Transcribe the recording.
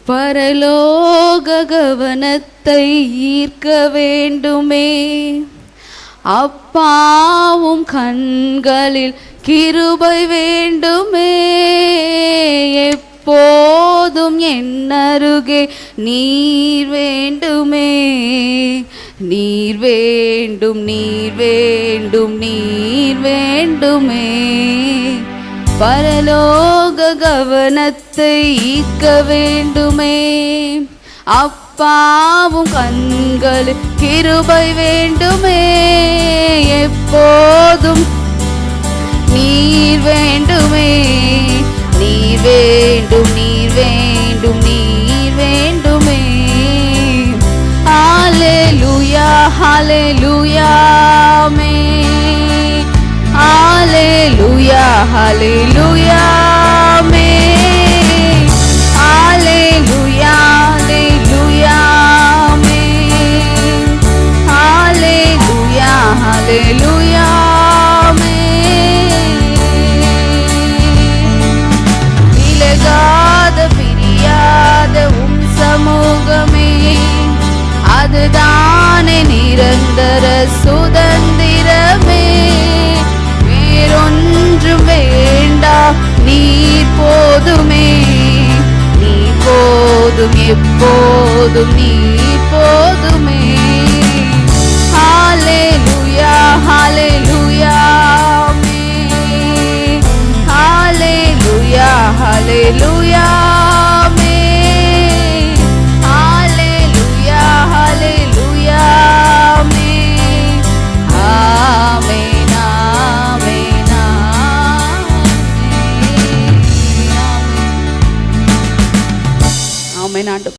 பரலோக கவனத்தை ஈர்க்க வேண்டுமே, அப்பாவும் கண்களில் கிருபை வேண்டுமே, எப்போதும் என் அருகே நீர் வேண்டுமே, நீர் வேண்டும், நீர் வேண்டும், நீர் வேண்டுமே. பரலோக கவனத்தை ஈர்க்க வேண்டுமே, அப்பாவும் கண்களில் கிருபை வேண்டுமே, எப்போதும் நீர் வேண்டுமே, நீர் வேண்டும், நீர் வேண்டும், நீர் வேண்டுமே. ஹல்லேலூயா, ஹல்லேலூயா, ஆமென். ஹல்லேலூயா, ஹல்லேலூயா, ஆமென். ஹல்லேலூயா, ஹல்லேலூயா, ஆமென். ஹல்லேலூயா, ஹல்லேலூயா, ஆமென். விலகாத பிரியாத உம் சமூகமே, அதுதானே நிரந்தர சுதந்திரமே. வேறொன்றும் வேண்டாம், நீர் போதுமே, நீர் போதும், எப்போதும் நீர் போதுமே. ஹல்லேலூயா, ஹல்லேலூயா, ஆமென். ஹல்லேலூயா, ஹல்லேலூயா, ஆமென். ஹல்லேலூயா, ஹல்லேலூயா, ஆமென். ஆமென், ஆமென், ஆமென். ஆமென். ஆமென்.